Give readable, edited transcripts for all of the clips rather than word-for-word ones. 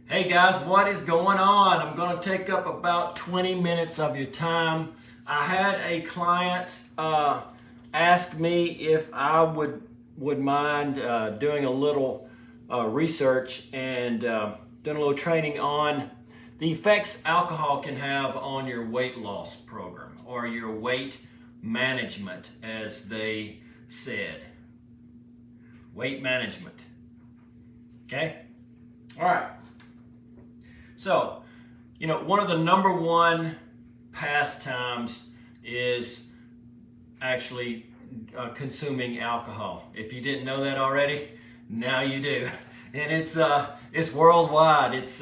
Hey guys, what is going on? I'm going to take up about 20 minutes of your time. I had a client ask me if I would mind doing a little research and doing a little training on the effects alcohol can have on your weight loss program or your weight management, as they said. Weight management. Okay? All right. So, one of the number one pastimes is actually consuming alcohol. If you didn't know that already, now you do. And it's worldwide. It's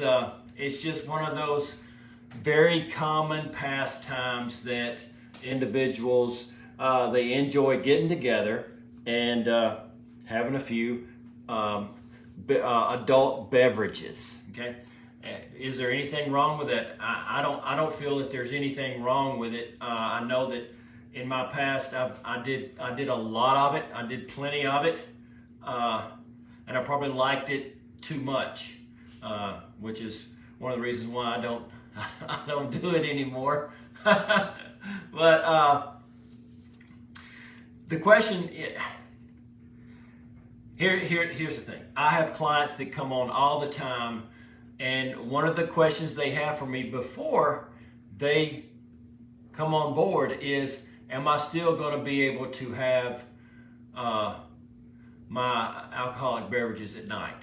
just one of those very common pastimes that individuals they enjoy getting together and having a few adult beverages. Okay. Is there anything wrong with it? I don't feel that there's anything wrong with it. I know that in my past I did a lot of it. I did plenty of it, and I probably liked it too much, which is one of the reasons why I don't do it anymore. But the question here's the thing. I have clients that come on all the time. And one of the questions they have for me before they come on board is, am I still going to be able to have my alcoholic beverages at night?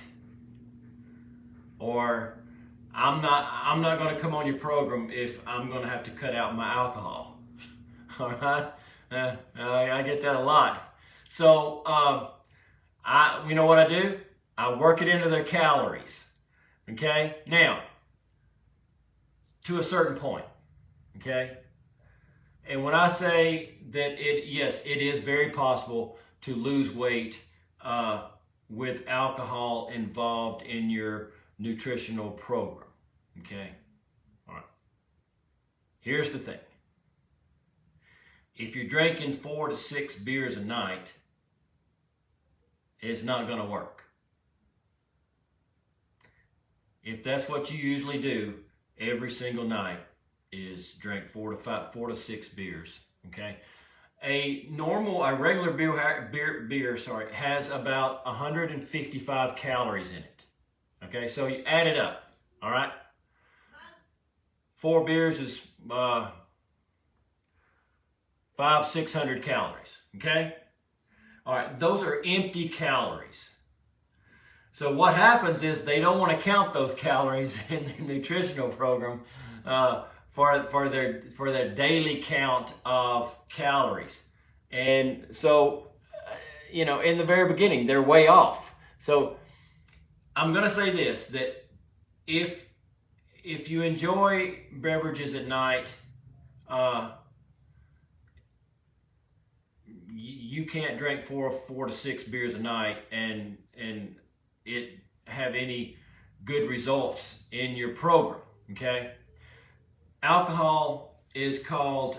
Or I'm not going to come on your program if I'm going to have to cut out my alcohol. All right? I get that a lot. So you know what I do? I work it into their calories. Okay, now, to a certain point, okay? And when I say that yes, it is very possible to lose weight with alcohol involved in your nutritional program, okay? All right. Here's the thing. If you're drinking 4 to 6 beers a night, it's not going to work. If that's what you usually do every single night, is drink 4 to 6 beers, okay? A regular beer has about 155 calories in it, okay? So you add it up, all right? 4 beers is 600 calories, okay? All right, those are empty calories. So what happens is they don't want to count those calories in the nutritional program for their daily count of calories. And so, in the very beginning, they're way off. So I'm going to say this, that if you enjoy beverages at night, you can't drink 4 to 6 beers a night and it have any good results in your program, okay? Alcohol is called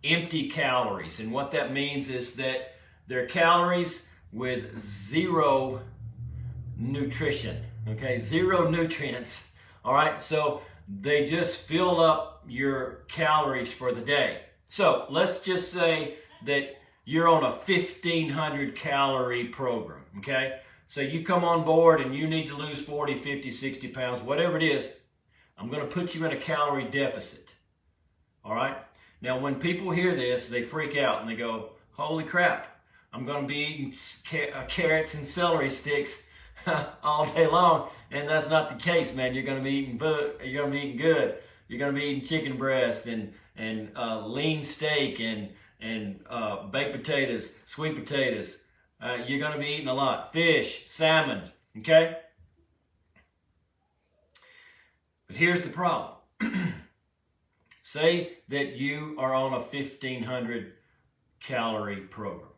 empty calories, and what that means is that they're calories with zero nutrition, okay? Zero nutrients, all right? So they just fill up your calories for the day. So let's just say that you're on a 1,500 calorie program, okay? So you come on board and you need to lose 40, 50, 60 pounds, whatever it is, I'm going to put you in a calorie deficit. All right? Now, when people hear this, they freak out and they go, holy crap, I'm going to be eating carrots and celery sticks all day long. And that's not the case, man. You're going to be eating good. You're going to be eating good. You're going to be eating chicken breast and lean steak and baked potatoes, sweet potatoes. You're going to be eating a lot. Fish, salmon, okay? But here's the problem. Say that you are on a 1,500 calorie program.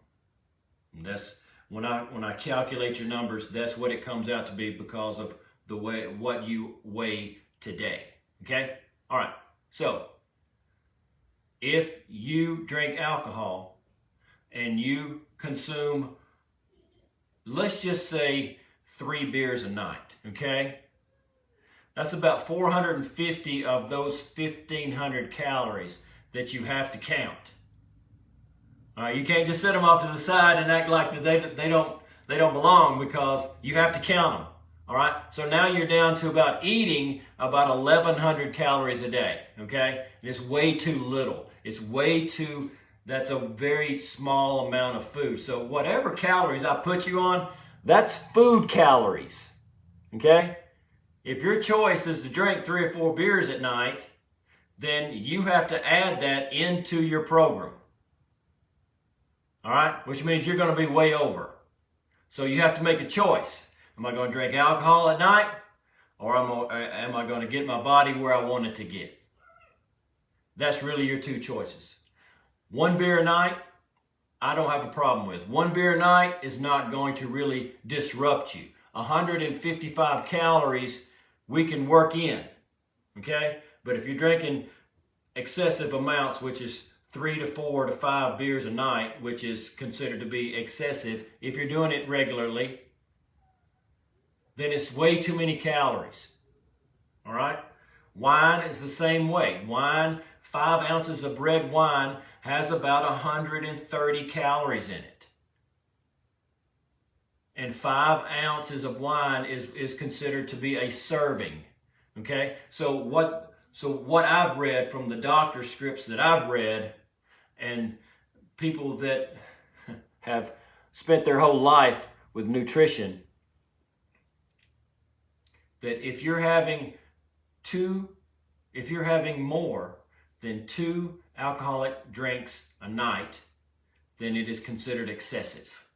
And that's when I calculate your numbers, that's what it comes out to be because of what you weigh today. Okay? All right. So, if you drink alcohol and you consume, let's just say 3 beers a night, okay? That's about 450 of those 1,500 calories that you have to count. All right, you can't just set them off to the side and act like they don't belong, because you have to count them. All right, so now you're down to about eating about 1,100 calories a day. Okay, and it's way too little. That's a very small amount of food. So whatever calories I put you on, that's food calories. Okay, if your choice is to drink 3 or 4 beers at night, then you have to add that into your program. All right, which means you're going to be way over. So you have to make a choice. Am I going to drink alcohol at night, or am I going to get my body where I want it to get? That's really your two choices. 1 beer a night, I don't have a problem with. 1 beer a night is not going to really disrupt you. 155 calories we can work in, okay? But if you're drinking excessive amounts, which is 3 to 4 to 5 beers a night, which is considered to be excessive, if you're doing it regularly, then it's way too many calories. All right? Wine is the same way. Wine, 5 ounces of red wine has about 130 calories in it. And 5 ounces of wine is considered to be a serving. Okay? So what I've read from the doctor scripts that I've read, and people that have spent their whole life with nutrition, that if you're having more than 2 alcoholic drinks a night, then it is considered excessive.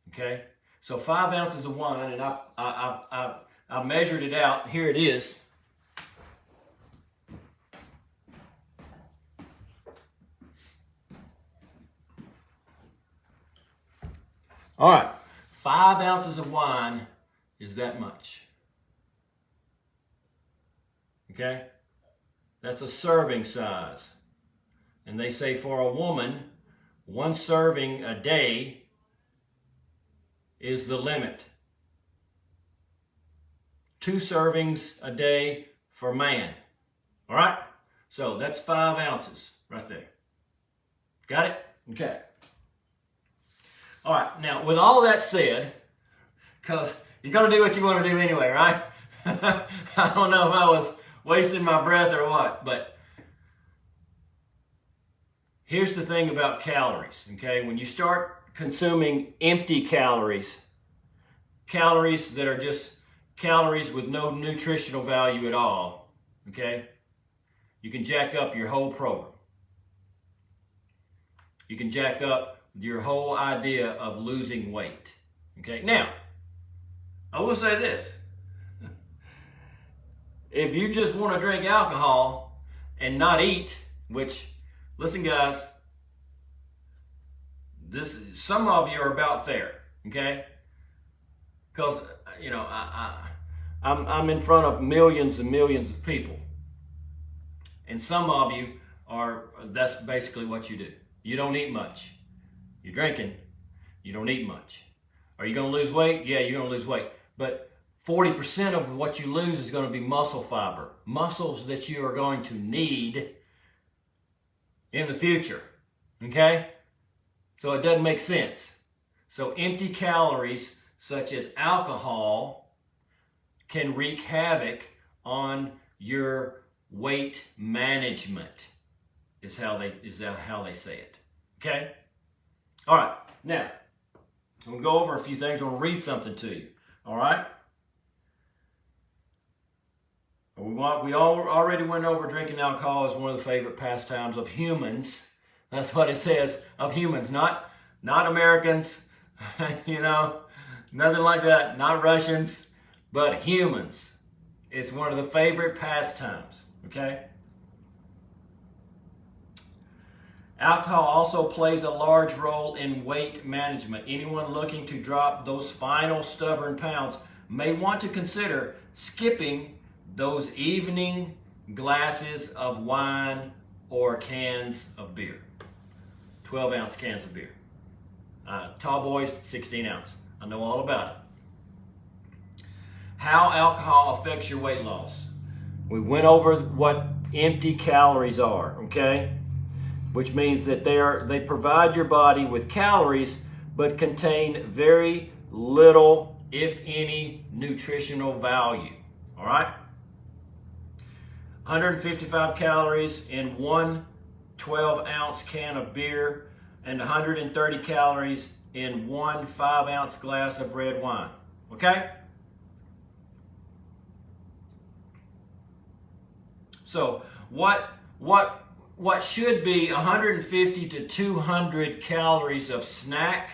Okay? So 5 ounces of wine, and I measured it out. Here it is. All right, 5 ounces of wine is that much. Okay? That's a serving size. And they say for a woman, 1 serving a day is the limit. 2 servings a day for man. All right? So that's 5 ounces right there. Got it? Okay. All right, now with all that said, because you're going to do what you want to do anyway, right? I don't know if I was wasting my breath or what, but here's the thing about calories, okay? When you start consuming empty calories, calories that are just calories with no nutritional value at all, okay? You can jack up your whole program. You can jack up your whole idea of losing weight. Okay, now, I will say this. If you just want to drink alcohol and not eat, which, listen guys, some of you are about there, okay? Because, you know, I'm in front of millions and millions of people. And some of you that's basically what you do. You don't eat much. You're drinking, you don't eat much. Are you going to lose weight? Yeah, you're going to lose weight. But 40% of what you lose is going to be muscle fiber. Muscles that you are going to need in the future. Okay? So it doesn't make sense. So empty calories, such as alcohol, can wreak havoc on your weight management, is how they say it. Okay? All right, now, I'm going to go over a few things. I'm going to read something to you. All right? We already went over drinking alcohol as one of the favorite pastimes of humans. That's what it says, of humans, not Americans, you know, nothing like that, not Russians, but humans. It's one of the favorite pastimes, okay? Alcohol also plays a large role in weight management. Anyone looking to drop those final stubborn pounds may want to consider skipping those evening glasses of wine or cans of beer. 12-ounce cans of beer. Tall boys, 16 ounce. I know all about it. how alcohol affects your weight loss. We went over what empty calories are, okay? Which means that they provide your body with calories but contain very little, if any, nutritional value. All right? 155 calories in one 12-ounce can of beer and 130 calories in one 5-ounce glass of red wine. Okay? So what should be 150 to 200 calories of snack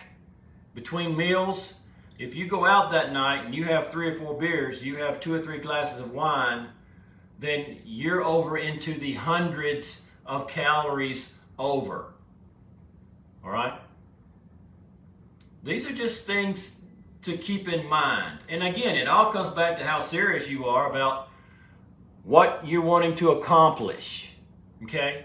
between meals? If you go out that night and you have 3 or 4 beers, you have 2 or 3 glasses of wine, then you're over into the hundreds of calories over. All right? These are just things to keep in mind. And again, it all comes back to how serious you are about what you're wanting to accomplish. Okay?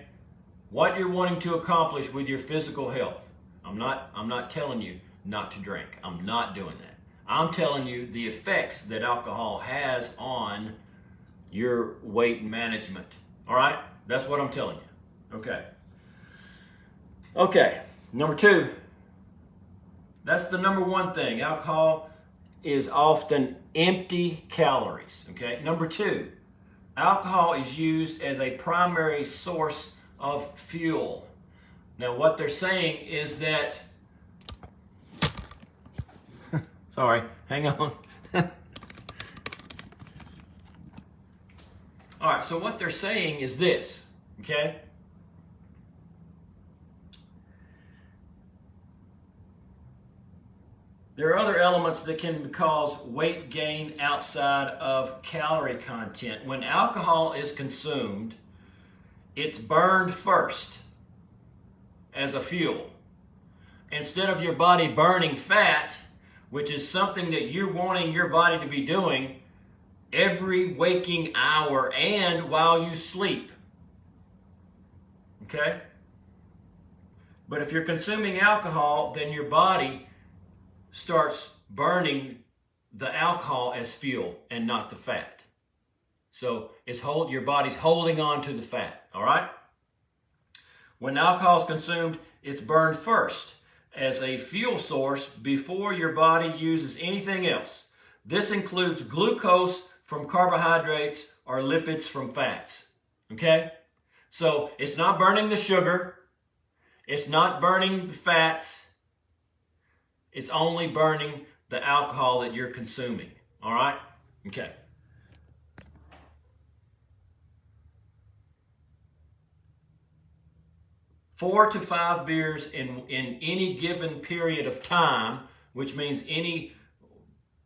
What you're wanting to accomplish with your physical health. I'm not telling you not to drink. I'm not doing that. I'm telling you the effects that alcohol has on your weight management. All right? That's what I'm telling you. Okay. Okay. Number 2. That's the number 1 thing. Alcohol is often empty calories. Okay. Number 2. Alcohol is used as a primary source of fuel. Now, what they're saying is that... Sorry, hang on. All right, so what they're saying is this, okay? There are other elements that can cause weight gain outside of calorie content. When alcohol is consumed, it's burned first as a fuel. Instead of your body burning fat, which is something that you're wanting your body to be doing every waking hour and while you sleep. Okay? But if you're consuming alcohol, then your body starts burning the alcohol as fuel and not the fat. So your body's holding on to the fat, all right? When alcohol is consumed, it's burned first as a fuel source before your body uses anything else. This includes glucose from carbohydrates or lipids from fats, okay? So it's not burning the sugar, it's not burning the fats, it's only burning the alcohol that you're consuming, all right? Okay. Four to 5 beers in any given period of time, which means any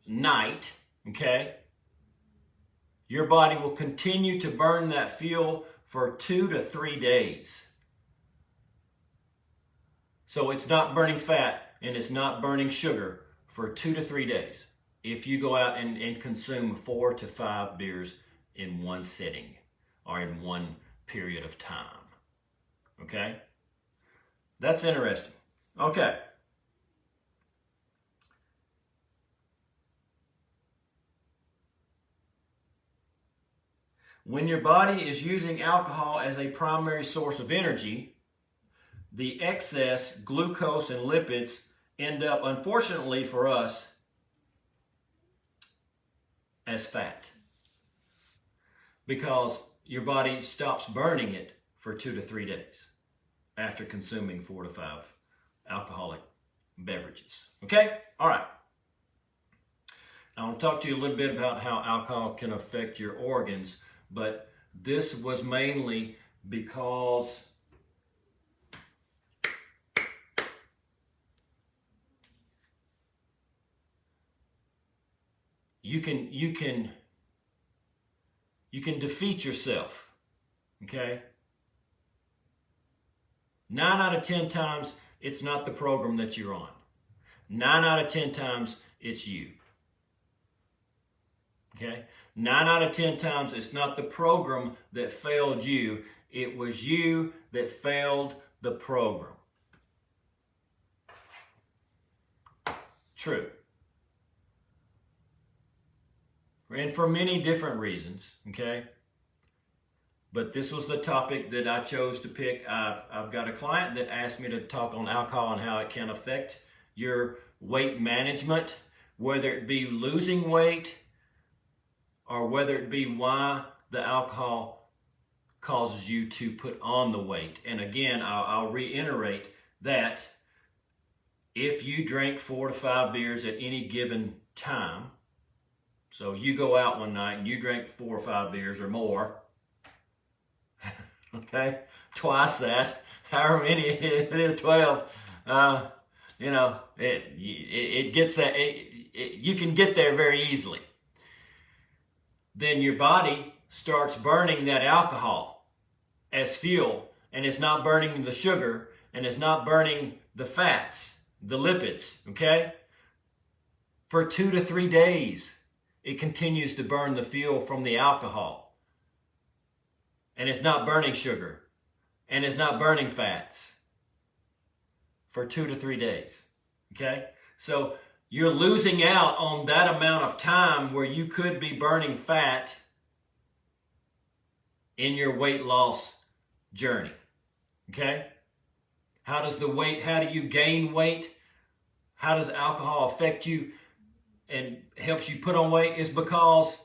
night, okay? Your body will continue to burn that fuel for 2 to 3 days. So it's not burning fat and it's not burning sugar for 2 to 3 days if you go out and consume 4 to 5 beers in one sitting or in one period of time. Okay? That's interesting. Okay. When your body is using alcohol as a primary source of energy, the excess glucose and lipids end up, unfortunately for us, as fat. Because your body stops burning it for 2 to 3 days after consuming 4 to 5 alcoholic beverages. Okay? All right. I want to talk to you a little bit about how alcohol can affect your organs, but this was mainly because you can defeat yourself, okay? 9 out of 10 times, it's not the program that you're on. 9 out of 10 times, it's you. Okay? 9 out of 10 times, it's not the program that failed you. It was you that failed the program. True. and for many different reasons, okay? But this was the topic that I chose to pick. I've got a client that asked me to talk on alcohol and how it can affect your weight management, whether it be losing weight or whether it be why the alcohol causes you to put on the weight. And again, I'll reiterate that if you drink 4 to 5 beers at any given time, so you go out one night and you drink 4 or 5 beers or more, okay, twice that, however many it is, 12, you know, it gets that, you can get there very easily. Then your body starts burning that alcohol as fuel, and it's not burning the sugar, and it's not burning the fats, the lipids, okay? For 2 to 3 days, it continues to burn the fuel from the alcohol. And it's not burning sugar, and it's not burning fats for 2 to 3 days, okay? So you're losing out on that amount of time where you could be burning fat in your weight loss journey, okay? How do you gain weight? How does alcohol affect you and helps you put on weight? Is because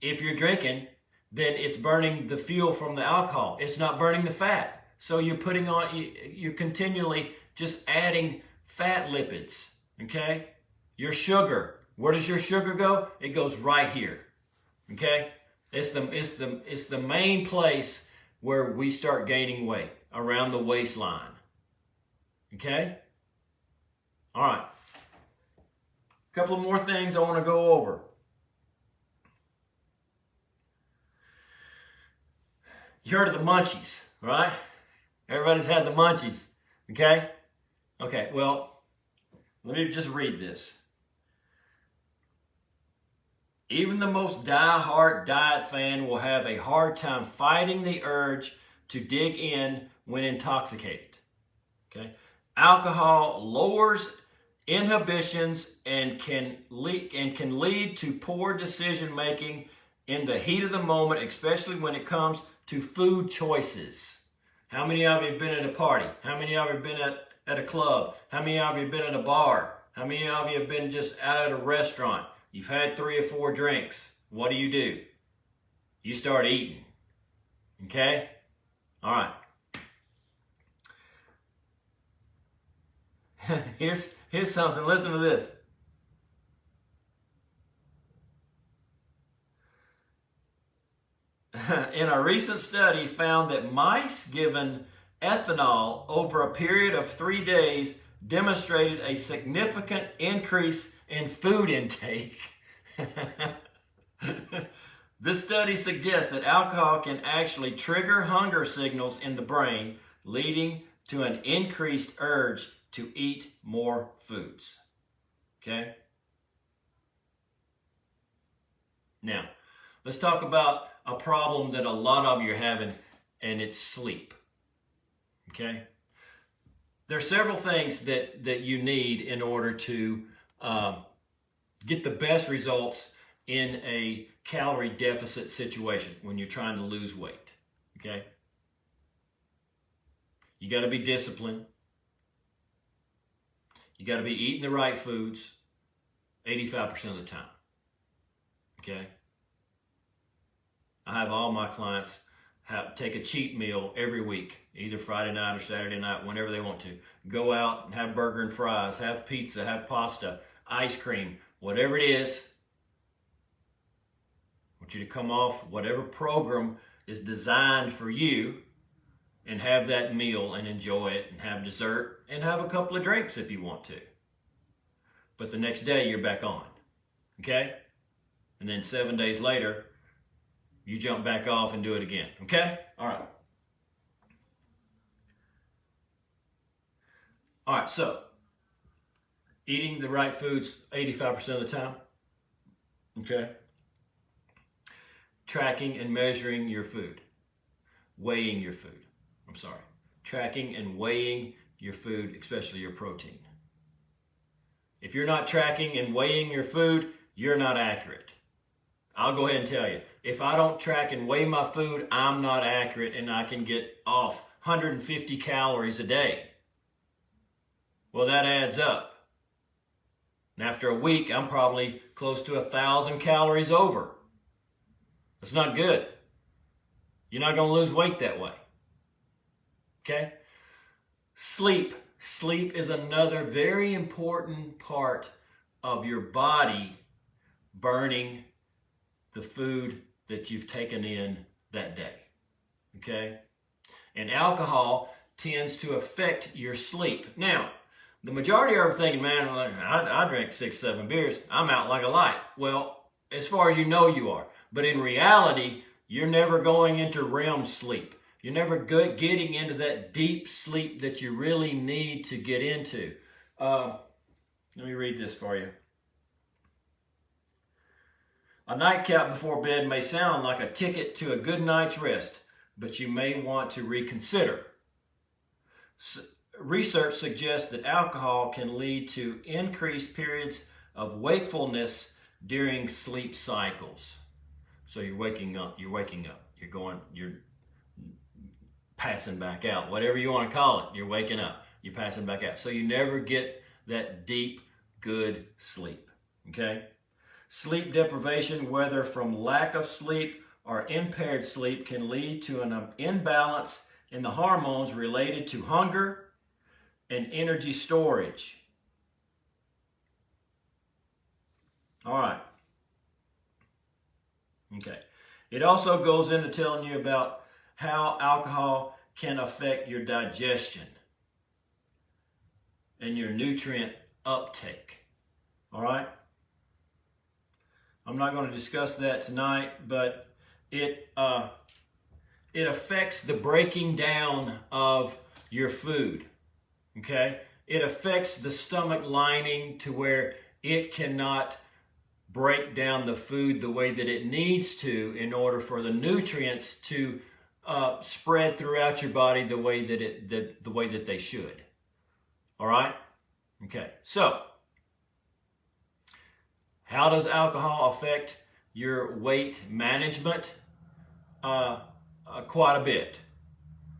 if you're drinking, then it's burning the fuel from the alcohol. It's not burning the fat. So you're you're continually just adding fat lipids, okay? Your sugar, where does your sugar go? It goes right here, okay? It's the main place where we start gaining weight, around the waistline, okay? All right. A couple of more things I want to go over. You heard of the munchies, right? Everybody's had the munchies, okay? Okay, well, let me just read this. Even the most die-hard diet fan will have a hard time fighting the urge to dig in when intoxicated, okay? Alcohol lowers inhibitions and can lead to poor decision making in the heat of the moment, especially when it comes to food choices. How many of you have been at a party? How many of you have been at a club? How many of you have been at a bar? How many of you have been just out at a restaurant? You've had 3 or 4 drinks. What do? You start eating. Okay? All right. Here's something. Listen to this. In a recent study found that mice given ethanol over a period of 3 days demonstrated a significant increase in food intake. This study suggests that alcohol can actually trigger hunger signals in the brain, leading to an increased urge to eat more foods. Okay? Now, let's talk about a problem that a lot of you are having, and it's sleep. Okay? There are several things that you need in order to get the best results in a calorie deficit situation when you're trying to lose weight. Okay? You got to be disciplined. You got to be eating the right foods 85% of the time. Okay? I have all my clients take a cheat meal every week, either Friday night or Saturday night, whenever they want to. Go out and have burger and fries, have pizza, have pasta, ice cream, whatever it is. I want you to come off whatever program is designed for you and have that meal and enjoy it and have dessert and have a couple of drinks if you want to. But the next day you're back on, okay? And then 7 days later, you jump back off and do it again, okay? All right. All right, so eating the right foods 85% of the time, okay? Tracking and measuring your food, weighing your food. Tracking and weighing your food, especially your protein. If you're not tracking and weighing your food, you're not accurate. I'll go ahead and tell you, if I don't track and weigh my food, I'm not accurate, and I can get off 150 calories a day. Well, that adds up. And after a week, I'm probably close to 1,000 calories over. That's not good. You're not going to lose weight that way. Okay? Sleep. Sleep is another very important part of your body burning the food that you've taken in that day. Okay? And alcohol tends to affect your sleep. Now, the majority are thinking, man, I drank 6, 7 beers. I'm out like a light. Well, as far as you know, you are. But in reality, you're never going into REM sleep. You're never getting into that deep sleep that you really need to get into. Let me read this for you. A nightcap before bed may sound like a ticket to a good night's rest, but you may want to reconsider. Research suggests that alcohol can lead to increased periods of wakefulness during sleep cycles. So you're waking up, you're passing back out. Whatever you want to call it, you're waking up, you're passing back out. So you never get that deep, good sleep. Okay? Sleep deprivation, whether from lack of sleep or impaired sleep, can lead to an imbalance in the hormones related to hunger and energy storage. All right. Okay. It also goes into telling you about how alcohol can affect your digestion and your nutrient uptake. All right? I'm not going to discuss that tonight, but it affects the breaking down of your food. Okay? It affects the stomach lining to where it cannot break down the food the way that it needs to in order for the nutrients to spread throughout your body the way that they should. All right? Okay. So, how does alcohol affect your weight management? Quite a bit.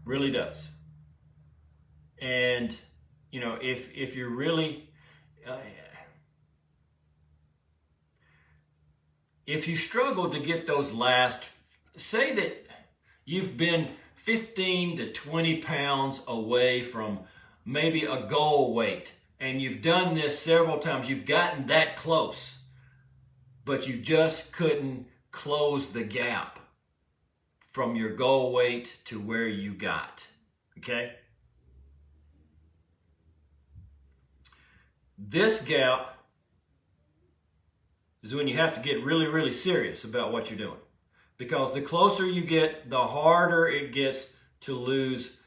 Really does. And, you know, if you're really, if you struggle to get those last, say that you've been 15 to 20 pounds away from maybe a goal weight, and you've done this several times, you've gotten that close, but you just couldn't close the gap from your goal weight to where you got. Okay? This gap is when you have to get really, really serious about what you're doing. Because the closer you get, the harder it gets to lose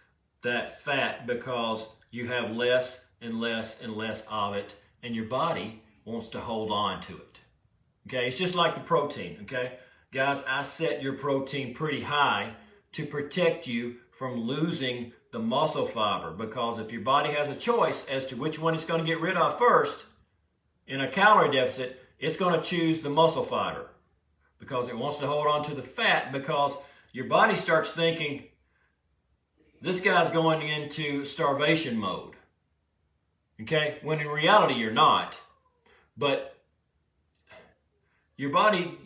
that fat, because you have less and less and less of it, and your body wants to hold on to it. Okay, it's just like the protein, okay? Guys, I set your protein pretty high to protect you from losing the muscle fiber, because if your body has a choice as to which one it's going to get rid of first in a calorie deficit, it's going to choose the muscle fiber because it wants to hold on to the fat, because your body starts thinking, this guy's going into starvation mode. Okay? When in reality, you're not. But your body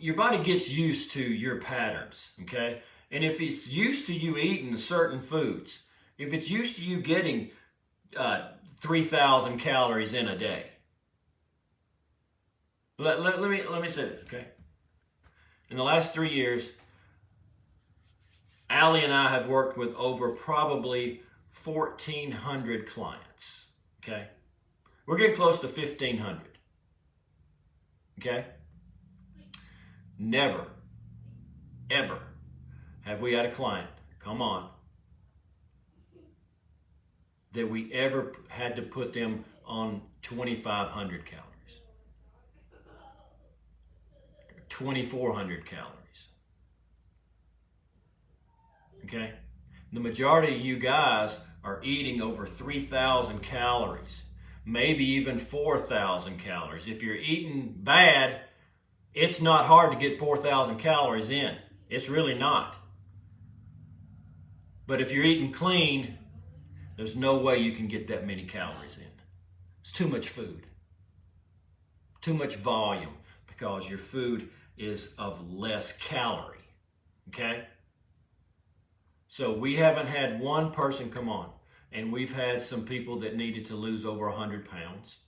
gets used to your patterns. Okay? And if it's used to you eating certain foods, if it's used to you getting 3,000 calories in a day, let me say this, okay? In the last 3 years, Allie and I have worked with over probably 1,400 clients, okay? We're getting close to 1,500, okay? Never, ever have we had a client come on that we ever had to put them on 2,500 calories. 2,400 calories. Okay? The majority of you guys are eating over 3,000 calories, maybe even 4,000 calories. If you're eating bad, It's not hard to get 4,000 calories in. It's really not. But if you're eating clean, there's no way you can get that many calories in. It's too much food, too much volume, because your food is of less calorie, okay? So we haven't had one person come on, and we've had some people that needed to lose over 100 pounds.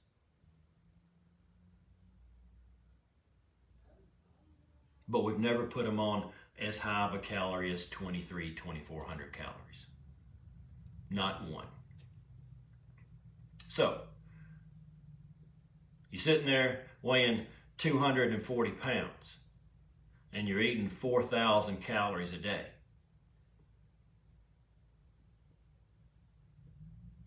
But we've never put them on as high of a calorie as 2,400 calories. Not one. So, you're sitting there weighing 240 pounds and you're eating 4,000 calories a day.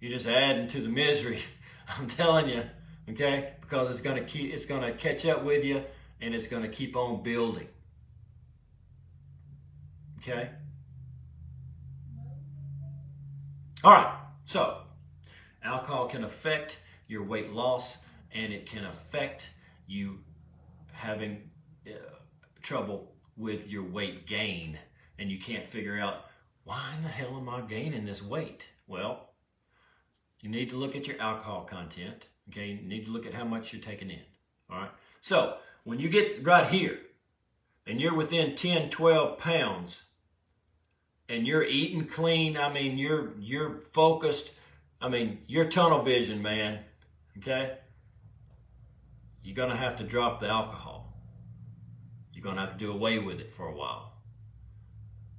You're just adding to the misery, I'm telling you, okay? Because it's going to catch up with you, and it's going to keep on building. Okay? All right. So, alcohol can affect your weight loss, and it can affect you having trouble with your weight gain, and you can't figure out, why in the hell am I gaining this weight? Well, you need to look at your alcohol content. Okay? You need to look at how much you're taking in. All right? So, when you get right here and you're within 10, 12 pounds and you're eating clean, I mean, you're focused, I mean, you're tunnel vision, man, okay? You're going to have to drop the alcohol. You're going to have to do away with it for a while.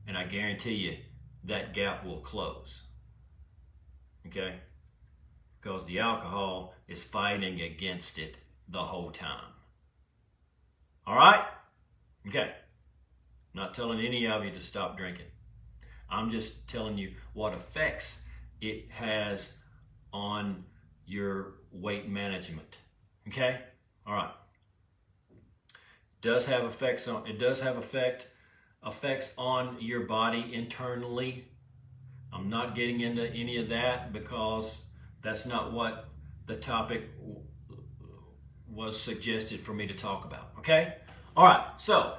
And I guarantee you that gap will close, okay? Because the alcohol is fighting against it the whole time. All right? Okay. Not telling any of you to stop drinking. I'm just telling you what effects it has on your weight management. Okay? All right. It does have effects on your body internally. I'm not getting into any of that because that's not what the topic was suggested for me to talk about, okay? All right, so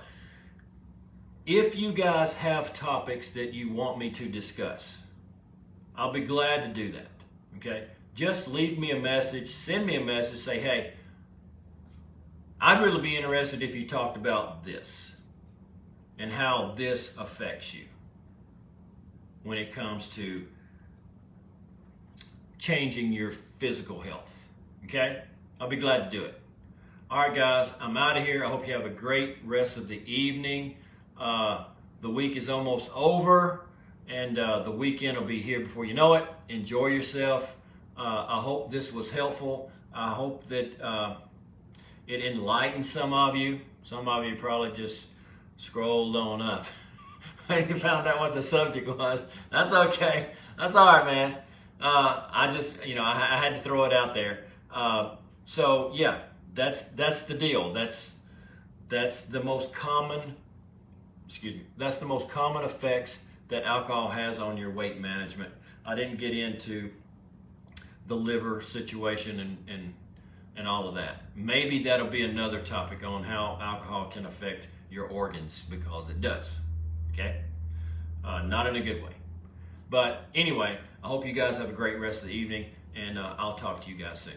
if you guys have topics that you want me to discuss, I'll be glad to do that, okay? Just leave me a message, send me a message, say, hey, I'd really be interested if you talked about this and how this affects you when it comes to changing your physical health, okay? I'll be glad to do it. All right, guys, I'm out of here. I hope you have a great rest of the evening. The week is almost over, and the weekend will be here before you know it. Enjoy yourself. I hope this was helpful. I hope that it enlightened some of you. Some of you probably just scrolled on up. You found out what the subject was. That's okay. That's all right, man. I just, I had to throw it out there. So yeah, that's the deal. That's the most common, that's the most common effects that alcohol has on your weight management. I didn't get into the liver situation and all of that. Maybe that'll be another topic on how alcohol can affect your organs, because it does, okay? Not in a good way. But anyway, I hope you guys have a great rest of the evening, and I'll talk to you guys soon.